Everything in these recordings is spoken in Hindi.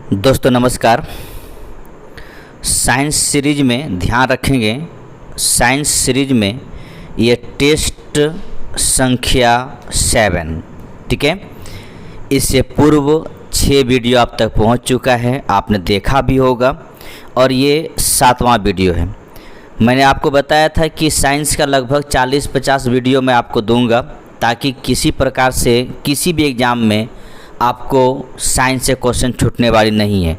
दोस्तों नमस्कार। साइंस सीरीज में ध्यान रखेंगे, साइंस सीरीज में ये टेस्ट संख्या 7, ठीक है। इससे पूर्व 6 वीडियो आप तक पहुंच चुका है, आपने देखा भी होगा और ये 7वां वीडियो है। मैंने आपको बताया था कि साइंस का लगभग 40-50 वीडियो मैं आपको दूंगा ताकि किसी प्रकार से किसी भी एग्ज़ाम में आपको साइंस से क्वेश्चन छूटने वाली नहीं है।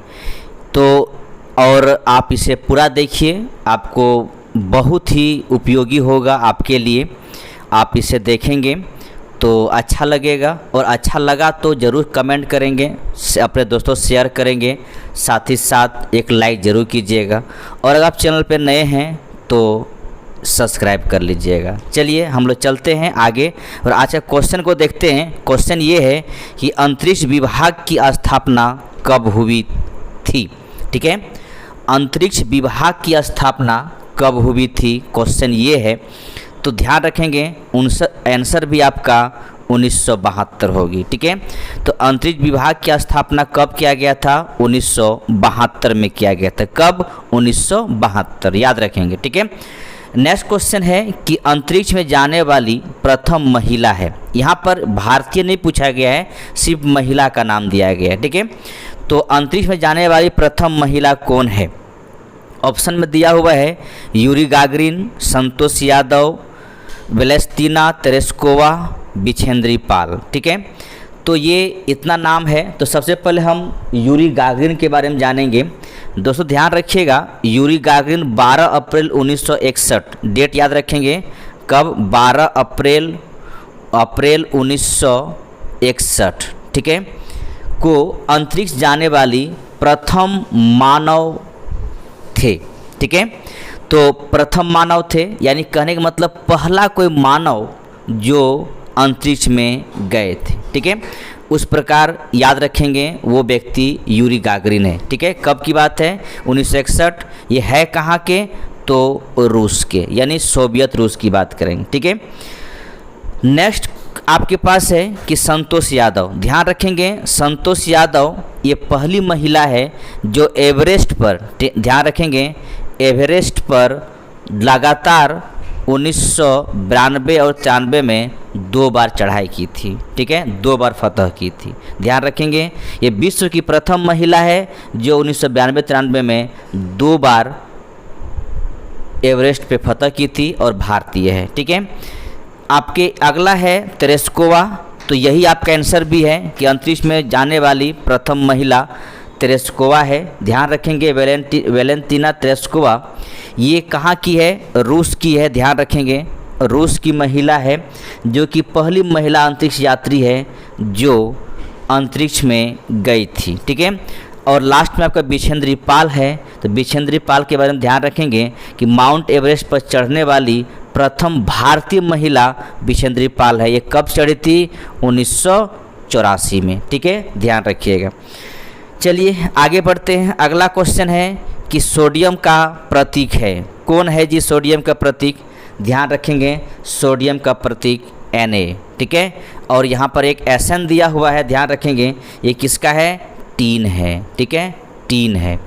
तो और आप इसे पूरा देखिए, आपको बहुत ही उपयोगी होगा आपके लिए। आप इसे देखेंगे तो अच्छा लगेगा और अच्छा लगा तो ज़रूर कमेंट करेंगे, अपने दोस्तों शेयर करेंगे, साथ ही साथ एक लाइक ज़रूर कीजिएगा और अगर आप चैनल पर नए हैं तो सब्सक्राइब कर लीजिएगा। चलिए हम लोग चलते हैं आगे और आज के क्वेश्चन को देखते हैं। क्वेश्चन ये है कि अंतरिक्ष विभाग की स्थापना कब हुई थी, ठीक है। अंतरिक्ष विभाग की स्थापना कब हुई थी, क्वेश्चन ये है। तो ध्यान रखेंगे आंसर भी आपका 1972 होगी, ठीक है। तो अंतरिक्ष विभाग की स्थापना कब किया गया था? 1972 में किया गया था। कब? 1972, याद रखेंगे, ठीक है। नेक्स्ट क्वेश्चन है कि अंतरिक्ष में जाने वाली प्रथम महिला है। यहाँ पर भारतीय नहीं पूछा गया है, सिर्फ महिला का नाम दिया गया है, ठीक है। तो अंतरिक्ष में जाने वाली प्रथम महिला कौन है? ऑप्शन में दिया हुआ है Yuri Gagarin, Santosh Yadav, वेलेस्तीना Tereshkova, Bachendri पाल, ठीक है। तो ये इतना नाम है। तो सबसे पहले हम यूरी गागरिन के बारे में जानेंगे। दोस्तों ध्यान रखिएगा, यूरी गागरिन 12 अप्रैल 1961, डेट याद रखेंगे कब? 12 अप्रैल 1961, ठीक है, को अंतरिक्ष जाने वाली प्रथम मानव थे, ठीक है। तो प्रथम मानव थे यानी कहने का मतलब पहला कोई मानव जो अंतरिक्ष में गए थे, ठीक है। उस प्रकार याद रखेंगे वो व्यक्ति यूरी गागरिन है, ठीक है। कब की बात है? 1961। ये है कहाँ के? तो रूस के, यानी सोवियत रूस की बात करेंगे, ठीक है। नेक्स्ट आपके पास है कि संतोष यादव। ध्यान रखेंगे संतोष यादव ये पहली महिला है जो एवरेस्ट पर, ध्यान रखेंगे, एवरेस्ट पर लगातार 1992 और 93 में 2 बार चढ़ाई की थी, ठीक है, 2 बार फतह की थी। ध्यान रखेंगे ये विश्व की प्रथम महिला है जो 1992-93 में 2 बार एवरेस्ट पे फतह की थी और भारतीय है, ठीक है। आपके अगला है तेरेस्कोवा। तो यही आपका आंसर भी है कि अंतरिक्ष में जाने वाली प्रथम महिला तेरेस्कोवा है। ध्यान रखेंगे वेलेंतीना तेरेस्कोवा ये कहाँ की है? रूस की है। ध्यान रखेंगे रूस की महिला है जो कि पहली महिला अंतरिक्ष यात्री है जो अंतरिक्ष में गई थी, ठीक है। और लास्ट में आपका बिछेंद्री पाल है। तो बिछेंद्री पाल के बारे में ध्यान रखेंगे कि माउंट एवरेस्ट पर चढ़ने वाली प्रथम भारतीय महिला बिछेंद्री पाल है। ये कब चढ़ी थी? 1984 में, ठीक है, ध्यान रखिएगा। चलिए आगे बढ़ते हैं। अगला क्वेश्चन है कि सोडियम का प्रतीक है। कौन है जी सोडियम का प्रतीक? ध्यान रखेंगे सोडियम का प्रतीक Na, ठीक है। और यहाँ पर एक SN दिया हुआ है, ध्यान रखेंगे ये किसका है? टीन है, ठीक है, टीन है।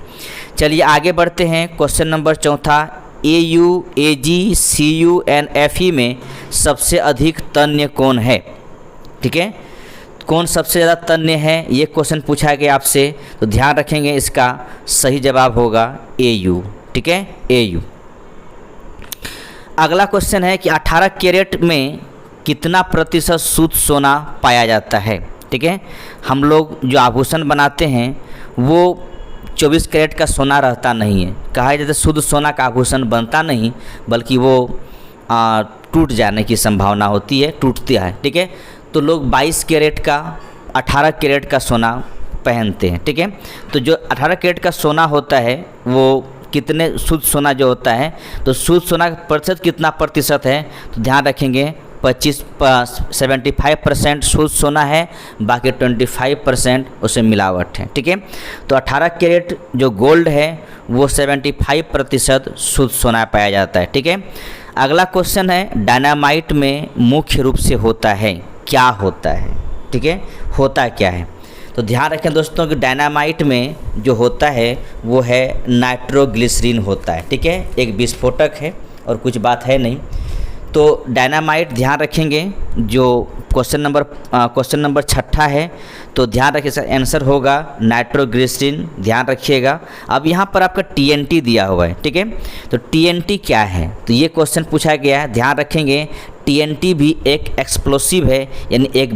चलिए आगे बढ़ते हैं। Question number 4, AU, AG, CU and FE में सबसे अधिक तन्य कौन है, ठीक है। कौन सबसे ज़्यादा तन्य है ये क्वेश्चन पूछा गया आपसे। तो ध्यान रखेंगे इसका सही जवाब होगा AU, ठीक है, AU। अगला क्वेश्चन है कि 18 कैरेट में कितना प्रतिशत शुद्ध सोना पाया जाता है, ठीक है। हम लोग जो आभूषण बनाते हैं वो 24 कैरेट का सोना रहता नहीं है। कहा जाता है शुद्ध सोना का आभूषण बनता नहीं बल्कि वो टूट जाने की संभावना होती है, टूटता है, ठीक है। तो लोग 22 कैरेट का, 18 कैरेट का सोना पहनते हैं, ठीक है। तो जो 18 कैरेट का सोना होता है वो कितने शुद्ध सोना जो होता है, तो शुद्ध सोना का प्रतिशत कितना प्रतिशत है? तो ध्यान रखेंगे 75% शुद्ध सोना है, बाकी 25% उसमें मिलावट है, ठीक है। तो 18 कैरेट जो गोल्ड है वो 75% शुद्ध सोना पाया जाता है, ठीक है। अगला क्वेश्चन है डायनामाइट में मुख्य रूप से होता है क्या होता है, ठीक है, होता क्या है? तो ध्यान रखें दोस्तों कि डायनामाइट में जो होता है वो है नाइट्रोग्लिसरीन होता है, ठीक है, एक विस्फोटक है और कुछ बात है नहीं। तो डायनामाइट ध्यान रखेंगे, जो क्वेश्चन नंबर 6 है, तो ध्यान रखिए इसका आंसर होगा नाइट्रोग्लिसरीन, ध्यान रखिएगा। अब यहाँ पर आपका TNT दिया हुआ है, ठीक है, तो TNT क्या है, तो ये क्वेश्चन पूछा गया है, ध्यान रखेंगे। TNT भी एक एक्सप्लोसिव है, यानी एक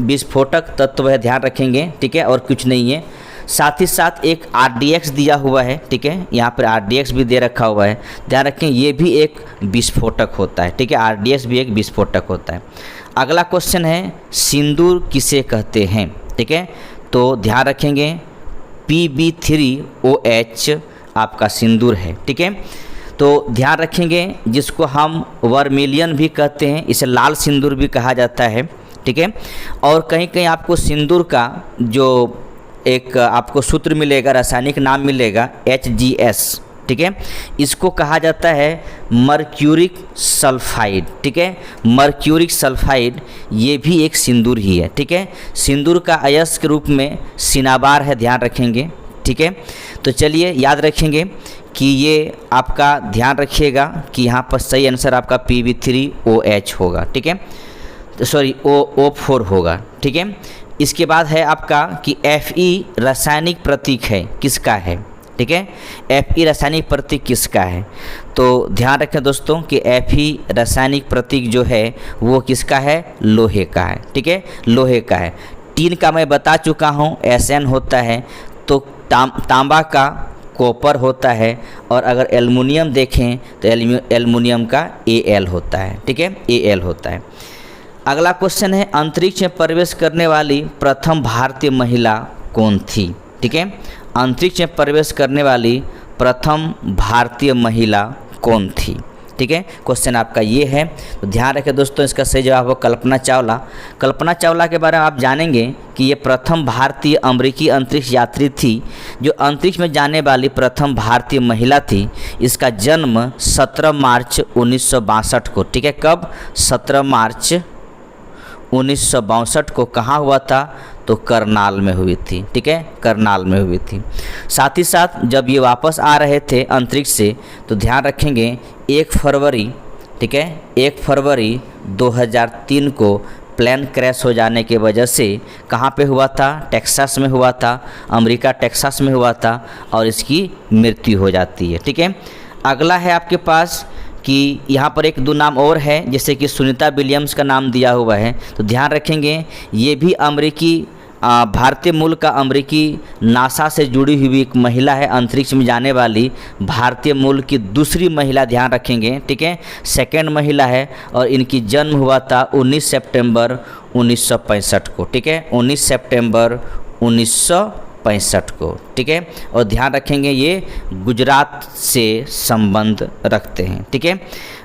विस्फोटक तत्व है, ध्यान रखेंगे, ठीक है, और कुछ नहीं है। साथ ही साथ एक RDX दिया हुआ है, ठीक है, यहाँ पर RDX भी दे रखा हुआ है, ध्यान रखें, ये भी एक विस्फोटक होता है, ठीक है, RDX भी एक विस्फोटक होता है। अगला क्वेश्चन है सिंदूर किसे कहते हैं, ठीक है, तो ध्यान रखेंगे Pb3OH आपका सिंदूर है, ठीक है। तो ध्यान रखेंगे जिसको हम वर्मिलियन भी कहते हैं, इसे लाल सिंदूर भी कहा जाता है, ठीक है। और कहीं कहीं आपको सिंदूर का जो एक आपको सूत्र मिलेगा, रासायनिक नाम मिलेगा HGS, ठीक है, इसको कहा जाता है मर्क्यूरिक सल्फाइड, ठीक है, मर्क्यूरिक सल्फाइड ये भी एक सिंदूर ही है, ठीक है। सिंदूर का अयस्क रूप में सिनाबार है, ध्यान रखेंगे, ठीक है। तो चलिए याद रखेंगे कि ये आपका ध्यान रखिएगा कि यहाँ पर सही आंसर आपका Pb3OH होगा, ठीक है, तो सॉरी O4 होगा, ठीक है। इसके बाद है आपका कि Fe रासायनिक प्रतीक है, किसका है, ठीक है, Fe रासायनिक प्रतीक किसका है, तो ध्यान रखें दोस्तों कि Fe रासायनिक प्रतीक जो है वो किसका है, लोहे का है, ठीक है, लोहे का है। टीन का मैं बता चुका हूँ Sn होता है, तो तांबा का कॉपर होता है, और अगर एल्युमिनियम देखें तो एल्युमिनियम का Al होता है, ठीक है, Al होता है। अगला क्वेश्चन है अंतरिक्ष में प्रवेश करने वाली प्रथम भारतीय महिला कौन थी, ठीक है, अंतरिक्ष में प्रवेश करने वाली प्रथम भारतीय महिला कौन थी, ठीक है, क्वेश्चन आपका ये है। तो ध्यान रखें दोस्तों, इसका सही जवाब हो कल्पना चावला। कल्पना चावला के बारे में आप जानेंगे कि ये प्रथम भारतीय अमेरिकी अंतरिक्ष यात्री थी, जो अंतरिक्ष में जाने वाली प्रथम भारतीय महिला थी। इसका जन्म 17 मार्च 1962 को, ठीक है, कब, 17 मार्च 1962 को कहाँ हुआ था, तो करनाल में हुई थी, ठीक है, करनाल में हुई थी। साथ ही साथ जब ये वापस आ रहे थे अंतरिक्ष से, तो ध्यान रखेंगे 1 फरवरी, ठीक है, 1 फरवरी 2003 को प्लेन क्रैश हो जाने की वजह से कहाँ पे हुआ था, टेक्सास में हुआ था, अमेरिका टेक्सास में हुआ था, और इसकी मृत्यु हो जाती है, ठीक है। अगला है आपके पास कि यहाँ पर 1-2 नाम और है, जैसे कि सुनीता विलियम्स का नाम दिया हुआ है, तो ध्यान रखेंगे ये भी अमेरिकी भारतीय मूल का अमेरिकी नासा से जुड़ी हुई एक महिला है, अंतरिक्ष में जाने वाली भारतीय मूल की दूसरी महिला, ध्यान रखेंगे, ठीक है, सेकंड महिला है, और इनकी जन्म हुआ था 19 सितंबर 1965 को, ठीक है, 19 सितंबर 1965 को, ठीक है, और ध्यान रखेंगे ये गुजरात से संबंध रखते हैं, ठीक है।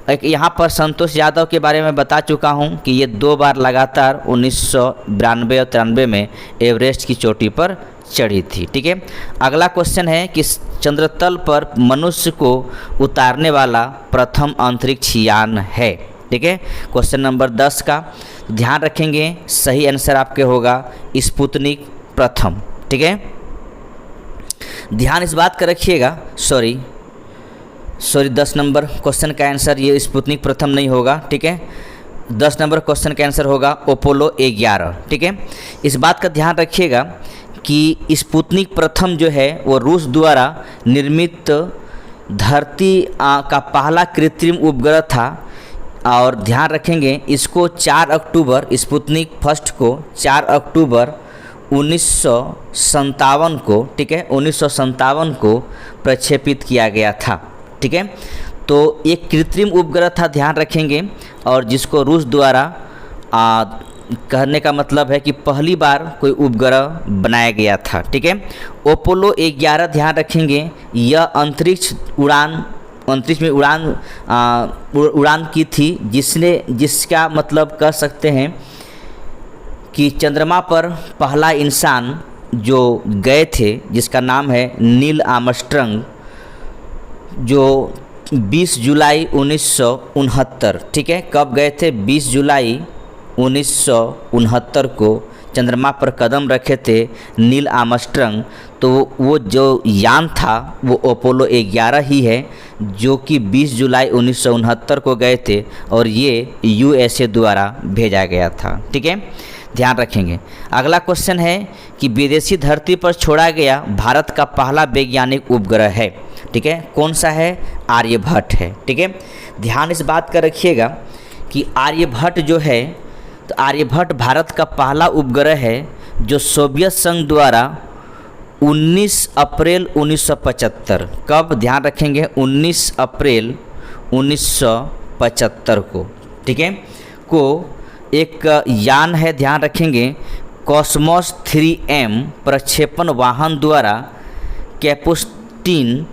एक यहाँ पर संतोष यादव के बारे में बता चुका हूँ कि ये 2 बार लगातार 1992 और 93 में एवरेस्ट की चोटी पर चढ़ी थी, ठीक है। अगला क्वेश्चन है कि चंद्रतल पर मनुष्य को उतारने वाला प्रथम अंतरिक्ष यान है, ठीक है, क्वेश्चन नंबर 10 का ध्यान रखेंगे, सही आंसर आपके होगा स्पुतनिक प्रथम, ठीक है। ध्यान इस बात का रखिएगा, सॉरी 10 नंबर क्वेश्चन का आंसर ये स्पुतनिक प्रथम नहीं होगा, ठीक है, 10 नंबर क्वेश्चन का आंसर होगा अपोलो 11, ठीक है। इस बात का ध्यान रखिएगा कि स्पुतनिक प्रथम जो है वो रूस द्वारा निर्मित धरती का पहला कृत्रिम उपग्रह था, और ध्यान रखेंगे इसको 4 अक्टूबर स्पुतनिक फर्स्ट को 4 अक्टूबर 1957 को, ठीक है, 1957 को प्रक्षेपित किया गया था, ठीक है। तो एक कृत्रिम उपग्रह था, ध्यान रखेंगे, और जिसको रूस द्वारा कहने का मतलब है कि पहली बार कोई उपग्रह बनाया गया था, ठीक है। अपोलो 11 ध्यान रखेंगे, यह अंतरिक्ष में उड़ान की थी, जिसका मतलब कह सकते हैं कि चंद्रमा पर पहला इंसान जो गए थे, जिसका नाम है नील आर्मस्ट्रांग, जो 20 जुलाई 1969, ठीक है, कब गए थे, 20 जुलाई 1969 को चंद्रमा पर कदम रखे थे नील आर्मस्ट्रांग, तो वो जो यान था वो अपोलो 11 ही है, जो कि 20 जुलाई 1969 को गए थे और ये USA द्वारा भेजा गया था। ठीक है, ध्यान रखेंगे। अगला क्वेश्चन है कि विदेशी धरती पर छोड़ा गया भारत का पहला वैज्ञानिक उपग्रह है। ठीक है, कौन सा है? आर्यभट्ट है। ठीक है, ध्यान इस बात का रखिएगा कि आर्यभट्ट जो है, तो आर्यभट्ट भारत का पहला उपग्रह है जो सोवियत संघ द्वारा 19 अप्रैल 1975, कब? ध्यान रखेंगे, 19 अप्रैल 1975 को, ठीक है, को एक यान है, ध्यान रखेंगे, कॉस्मोस 3M प्रक्षेपण वाहन द्वारा कैपुस्टीन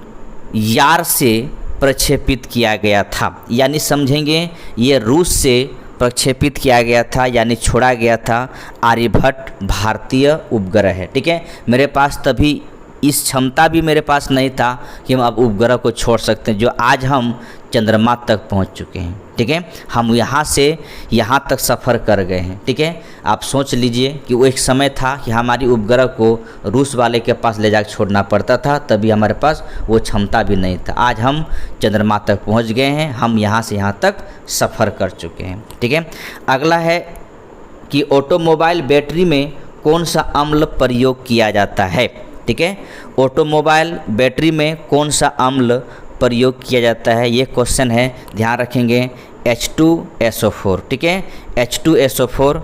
यार से प्रक्षेपित किया गया था। यानी समझेंगे ये रूस से प्रक्षेपित किया गया था, यानी छोड़ा गया था। आर्यभट्ट भारतीय उपग्रह है। ठीक है, मेरे पास तभी इस क्षमता भी मेरे पास नहीं था कि हम अब उपग्रह को छोड़ सकते हैं, जो आज हम चंद्रमा तक पहुंच चुके हैं। ठीक है, हम यहाँ से यहाँ तक सफ़र कर गए हैं। ठीक है, आप सोच लीजिए कि वो एक समय था कि हमारी उपग्रह को रूस वाले के पास ले जाकर छोड़ना पड़ता था, तभी हमारे पास वो क्षमता भी नहीं था। आज हम चंद्रमा तक पहुँच गए हैं, हम यहाँ से यहाँ तक सफ़र कर चुके हैं। ठीक है, अगला है कि ऑटोमोबाइल बैटरी में कौन सा अम्ल प्रयोग किया जाता है। ठीक है, ऑटोमोबाइल बैटरी में कौन सा अम्ल प्रयोग किया जाता है, ये क्वेश्चन है, ध्यान रखेंगे। H2SO4। ठीक है, H2SO4।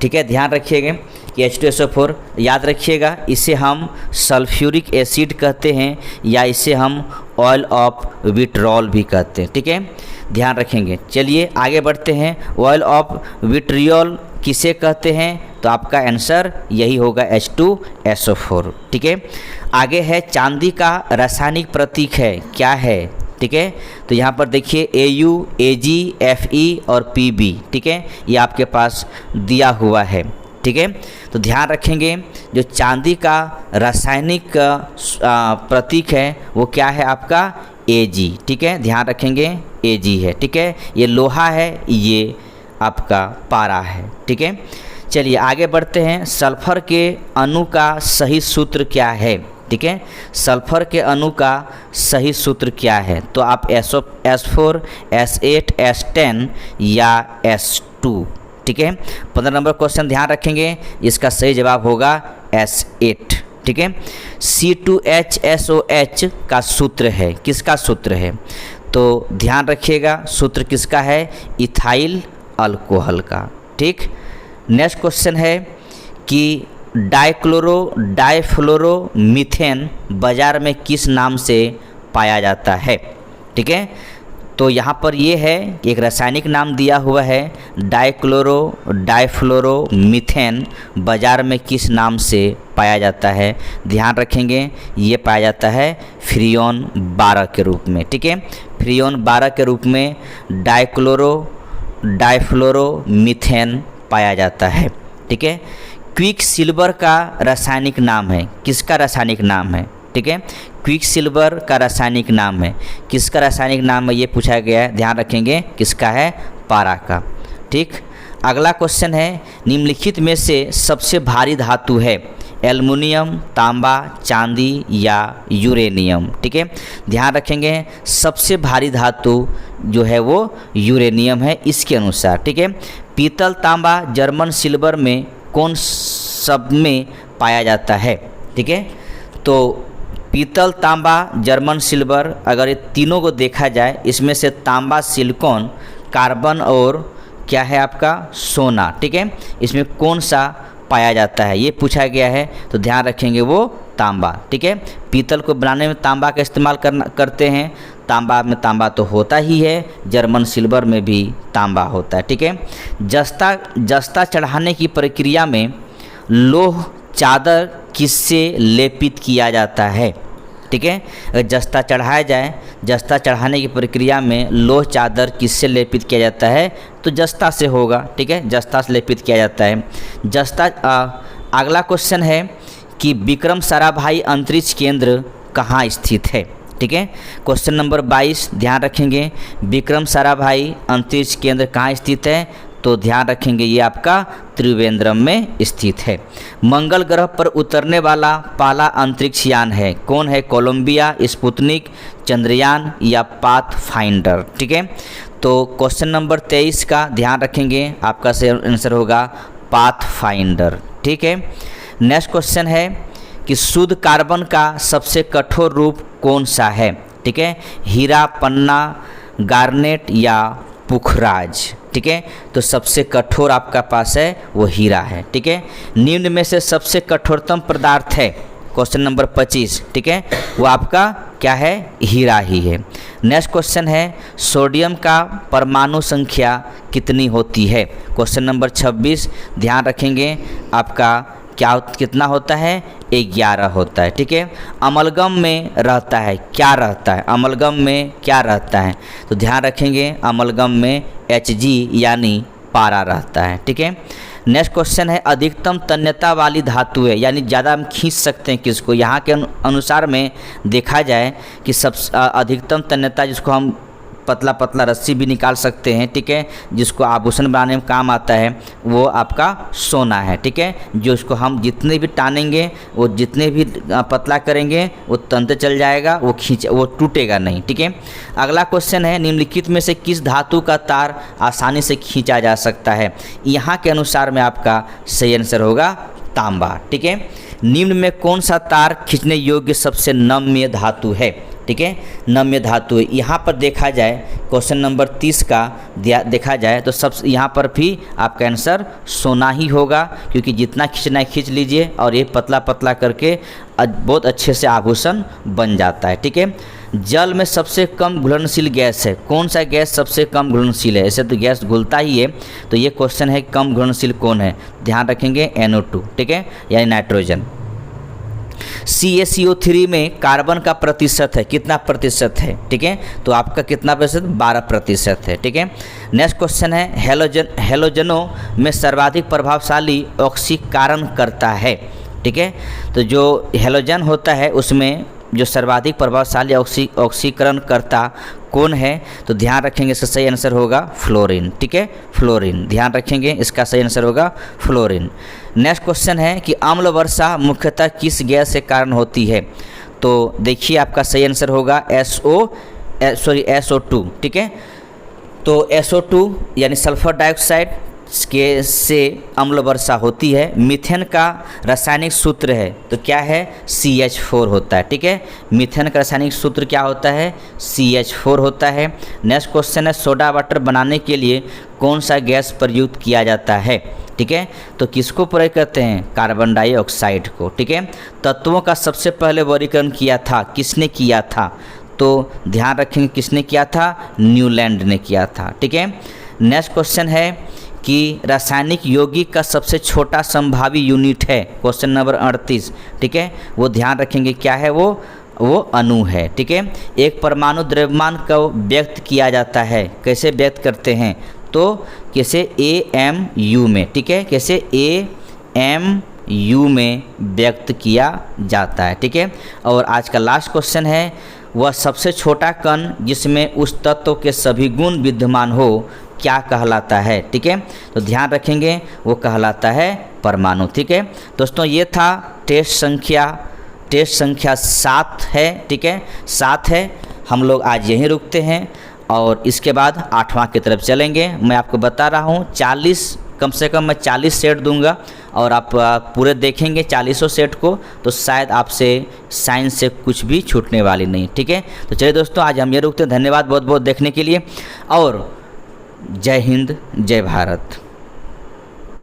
ठीक है, ध्यान रखिएगा कि H2SO4 याद रखिएगा, इसे हम सल्फ्यूरिक एसिड कहते हैं या इसे हम ऑयल ऑफ विट्रॉल भी कहते हैं। ठीक है, ध्यान रखेंगे। चलिए आगे बढ़ते हैं। ऑयल ऑफ विट्रियोल किसे कहते हैं? तो आपका आंसर यही होगा, H2SO4। ठीक है, आगे है चांदी का रासायनिक प्रतीक है, क्या है? ठीक है, तो यहाँ पर देखिए AU, AG, FE और PB। ठीक है, ये आपके पास दिया हुआ है। ठीक है, तो ध्यान रखेंगे, जो चांदी का रासायनिक प्रतीक है वो क्या है आपका? AG। ठीक है, ध्यान रखेंगे, AG है। ठीक है, ये लोहा है, ये आपका पारा है। ठीक है, चलिए आगे बढ़ते हैं। सल्फर के अणु का सही सूत्र क्या है? ठीक है, सल्फर के अणु का सही सूत्र क्या है? तो आप S4, S8, S10 या S2। ठीक है, 15 नंबर क्वेश्चन ध्यान रखेंगे, इसका सही जवाब होगा S8। ठीक है, C2HSOH का सूत्र है, किसका सूत्र है? तो ध्यान रखिएगा, सूत्र किसका है? इथाइल अल्कोहल का। ठीक, नेक्स्ट क्वेश्चन है कि डाइक्लोरो डाइफ्लोरो मीथेन बाज़ार में किस नाम से पाया जाता है? ठीक है, तो यहाँ पर ये है कि एक रासायनिक नाम दिया हुआ है, डाइक्लोरो डाइफ्लोरो मीथेन बाज़ार में किस नाम से पाया जाता है? ध्यान रखेंगे, ये पाया जाता है फ्रियोन 12 के रूप में। ठीक है, फ्रियोन 12 के रूप में डाइक्लोरो डाइफ्लोरो मीथेन पाया जाता है। ठीक है, क्विक सिल्वर का रासायनिक नाम है, किसका रासायनिक नाम है? ठीक है, क्विक सिल्वर का रासायनिक नाम है, किसका रासायनिक नाम है, ये पूछा गया है, ध्यान रखेंगे, किसका है? पारा का। ठीक, अगला क्वेश्चन है, निम्नलिखित में से सबसे भारी धातु है? एल्युमिनियम, तांबा, चांदी या यूरेनियम? ठीक है, ध्यान रखेंगे, सबसे भारी धातु जो है वो यूरेनियम है इसके अनुसार। ठीक है, पीतल, तांबा, जर्मन सिल्वर में कौन सब में पाया जाता है? ठीक है, तो पीतल, तांबा, जर्मन सिल्वर, अगर ये तीनों को देखा जाए, इसमें से तांबा, सिलिकॉन, कार्बन और क्या है आपका? सोना। ठीक है, इसमें कौन सा पाया जाता है, ये पूछा गया है, तो ध्यान रखेंगे वो तांबा। ठीक है, पीतल को बनाने में तांबा का इस्तेमाल करते हैं, तांबा में तांबा तो होता ही है, जर्मन सिल्वर में भी तांबा होता है। ठीक है, जस्ता चढ़ाने की प्रक्रिया में लोह चादर किससे लेपित किया जाता है? ठीक है, अगर जस्ता चढ़ाया जाए, जस्ता चढ़ाने की प्रक्रिया में लोह चादर किससे लेपित किया जाता है? तो जस्ता से होगा। ठीक है, जस्ता से लेपित किया जाता है जस्ता। अगला क्वेश्चन है कि विक्रम साराभाई अंतरिक्ष केंद्र कहाँ स्थित है? ठीक है, क्वेश्चन नंबर 22, ध्यान रखेंगे, विक्रम साराभाई अंतरिक्ष केंद्र कहाँ स्थित है? तो ध्यान रखेंगे ये आपका त्रिवेंद्रम में स्थित है। मंगल ग्रह पर उतरने वाला पहला अंतरिक्ष यान है, कौन है? कोलंबिया, स्पुतनिक, चंद्रयान या पाथफाइंडर। ठीक है, तो क्वेश्चन नंबर 23 का ध्यान रखेंगे, आपका सही आंसर होगा पाथफाइंडर। ठीक है, नेक्स्ट क्वेश्चन है कि शुद्ध कार्बन का सबसे कठोर रूप कौन सा है? ठीक है, हीरा, पन्ना, गार्नेट या पुखराज। ठीक है, तो सबसे कठोर आपका पास है वो हीरा है। ठीक है, निम्न में से सबसे कठोरतम पदार्थ है, क्वेश्चन नंबर 25। ठीक है, वो आपका क्या है? हीरा ही है। नेक्स्ट क्वेश्चन है सोडियम का परमाणु संख्या कितनी होती है? क्वेश्चन नंबर 26 ध्यान रखेंगे, आपका क्या कितना होता है? 11 होता है। ठीक है, अमलगम में रहता है, क्या रहता है? अमलगम में क्या रहता है? तो ध्यान रखेंगे अमलगम में Hg यानी पारा रहता है। ठीक है, नेक्स्ट क्वेश्चन है अधिकतम तन्यता वाली धातु है, यानी ज़्यादा हम खींच सकते हैं किसको? यहाँ के अनुसार में देखा जाए कि सब अधिकतम तन्यता जिसको हम पतला पतला रस्सी भी निकाल सकते हैं। ठीक है, जिसको आभूषण बनाने में काम आता है, वो आपका सोना है। ठीक है, जो इसको हम जितने भी टानेंगे, वो जितने भी पतला करेंगे वो तंत्र चल जाएगा, वो टूटेगा नहीं। ठीक है, अगला क्वेश्चन है निम्नलिखित में से किस धातु का तार आसानी से खींचा जा सकता है? यहाँ के अनुसार में आपका सही आंसर होगा तांबा। ठीक है, निम्न में कौन सा तार खींचने योग्य सबसे नम्य धातु है? ठीक है, नम्य धातु है। यहाँ पर देखा जाए क्वेश्चन नंबर 30 का देखा जाए तो सब यहाँ पर भी आपका आंसर सोना ही होगा, क्योंकि जितना खींचना है खींच लीजिए और ये पतला पतला करके बहुत अच्छे से आभूषण बन जाता है। ठीक है, जल में सबसे कम घुलनशील गैस है, कौन सा गैस सबसे कम घुलनशील है? ऐसे तो गैस घुलता ही है, तो ये क्वेश्चन है कम घुलनशील कौन है? ध्यान रखेंगे NO2। ठीक है, यानी नाइट्रोजन। CaCO3 में कार्बन का प्रतिशत है, कितना प्रतिशत है? ठीक है, तो आपका कितना प्रतिशत? 12% है। ठीक है, नेक्स्ट क्वेश्चन है हेलोजनों में सर्वाधिक प्रभावशाली ऑक्सीकरण करता है। ठीक है, तो जो हेलोजन होता है उसमें जो सर्वाधिक प्रभावशाली ऑक्सीकरण करता कौन है? तो ध्यान रखेंगे इसका सही आंसर होगा फ्लोरीन। ठीक है, फ्लोरीन, ध्यान रखेंगे इसका सही आंसर होगा फ्लोरीन। नेक्स्ट क्वेश्चन है कि अम्ल वर्षा मुख्यतः किस गैस के कारण होती है? तो देखिए आपका सही आंसर होगा SO2। ठीक है, तो SO2 यानी सल्फर डाइऑक्साइड के से अम्ल वर्षा होती है। मीथेन का रासायनिक सूत्र है तो क्या है? CH4 होता है। ठीक है, मीथेन का रासायनिक सूत्र क्या होता है? CH4 होता है। नेक्स्ट क्वेश्चन है सोडा वाटर बनाने के लिए कौन सा गैस प्रयुक्त किया जाता है? ठीक है, तो किसको प्रयोग करते हैं? कार्बन डाइऑक्साइड को। ठीक है, तत्वों का सबसे पहले वर्गीकरण किया था, किसने किया था? तो ध्यान रखेंगे किसने किया था? न्यूलैंड ने किया था। ठीक है, नेक्स्ट क्वेश्चन है कि रासायनिक यौगिक का सबसे छोटा संभावी यूनिट है, क्वेश्चन नंबर 38। ठीक है, वो ध्यान रखेंगे क्या है? वो अणु है। ठीक है, एक परमाणु द्रव्यमान को व्यक्त किया जाता है, कैसे व्यक्त करते हैं? तो कैसे? AMU में। ठीक है, कैसे? AMU में व्यक्त किया जाता है। ठीक है, और आज का लास्ट क्वेश्चन है वह सबसे छोटा कण जिसमें उस तत्व के सभी गुण विद्यमान हो क्या कहलाता है? ठीक है, तो ध्यान रखेंगे वो कहलाता है परमाणु। ठीक है दोस्तों, ये था टेस्ट संख्या 7 है। ठीक है, 7 है। हम लोग आज यहीं रुकते हैं और इसके बाद 8वां की तरफ चलेंगे। मैं आपको बता रहा हूँ 40 कम से कम मैं 40 सेट दूंगा और आप पूरे देखेंगे 40 सेट को, तो शायद आपसे साइंस से कुछ भी छूटने वाली नहीं। ठीक है, तो चलिए दोस्तों आज हम ये रुकते हैं। धन्यवाद बहुत बहुत देखने के लिए और जय हिंद, जय भारत।